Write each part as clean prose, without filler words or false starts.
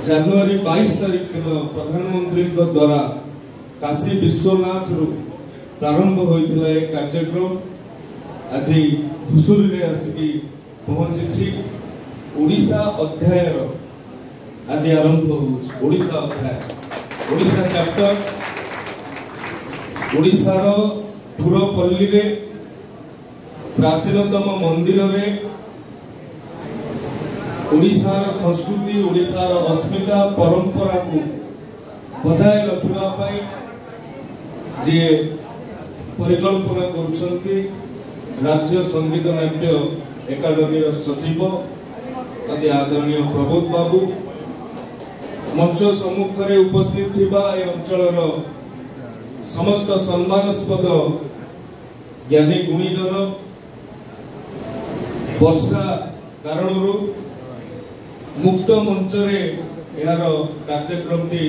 जनवरी 22 तारीख दिन प्रधानमंत्री द्वारा काशी विश्वनाथ प्रारंभ होता है कार्यक्रम आज धुसुरी आसिकी पहुंची ओडिशा अध्याय आज आरंभ ओडिशा अध्याय ओडिशा चैप्टर ओडिशार पुरपल्ली रे प्राचीनतम मंदिर रे ओडिशार संस्कृति ओडिशार अस्मिता परंपरा को बजाय रखिबा पाई जे परिकल्पना करुछंती राज्य संगीत नाट्य एकाडेमी सचिव अति आदरणीय प्रबोध बाबू मंच सम्मुख रे उपस्थित थिबा ए अंचलर समस्त सम्मानस्पद ज्ञानी गुणीजन वर्षा कारणरू मुक्त मंच रे यार कार्यक्रम टी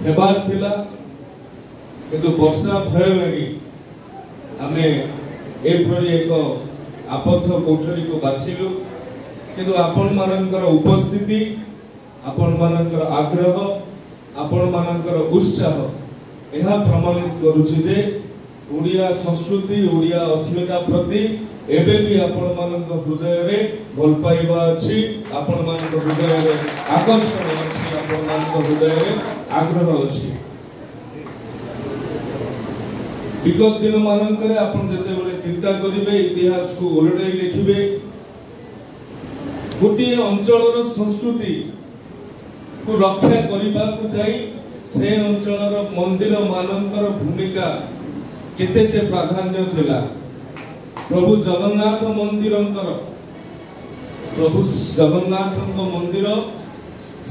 हेबार थिला किंतु वर्षा भय लगी आमे एपरि एक आबद्ध कोठरी को बाछिलु किंतु आपण मानकर उपस्थिति आपण मानकर आग्रह आपण मानकर उत्साह यह प्रमाणित करुछि जे ओडिया संस्कृति ओडिया अस्मिता प्रति एबे भी आपण मानक हृदय रे भल पाइबा अछि आपण मानक हृदय रे आकर्षण अछि आपण मानक हृदय रे आग्रह अछि विगत दिन मानक रे आपण जते बेले चिंता करिवे इतिहास को ओलडै देखिबे गोटे अंचलर संस्कृति को रक्षा करबा को चाहि से अंचलर मंदिर मानकर भूमिका केते जे प्राधान्य थिला प्रभु जगन्नाथ मंदिरंकर प्रभु जगन्नाथ मंदिर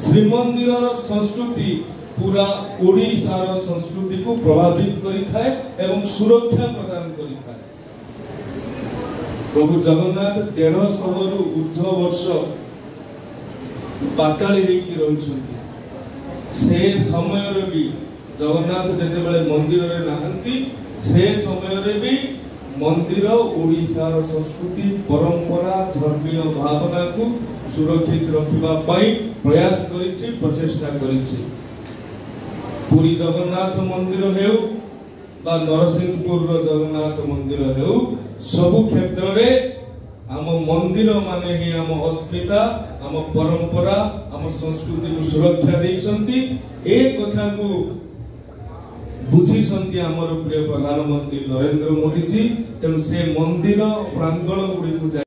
श्रीमंदिर संस्कृति पूरा ओडिशार संस्कृति को प्रभावित करि थाए एवं सुरक्षा प्रदान करि थाए प्रभु जगन्नाथ 150 रु ऊर्ध्व वर्ष पाताली हेकि रहिछन्ति से समय रे भी जगन्नाथ जते बेले मंदिर रे नाहंती से समय रे भी मंदिर ओडिशार संस्कृति परंपरा धर्मीय भावना को सुरक्षित रखिबा पाई प्रयास करिछि प्रचेष्टा करिछि पुरी जगन्नाथ मंदिर हेउ बा नरसिंहपुर रो जगन्नाथ मंदिर हेउ सबु क्षेत्र रे आम मंदिर माने ही आम अस्मिता आम परंपरा आम संस्कृति को सुरक्षा देइछन्ति ए कथा को बुझी आमर प्रिय प्रधानमंत्री नरेंद्र मोदी जी तेणु से मंदिर प्रांगण गुड़ी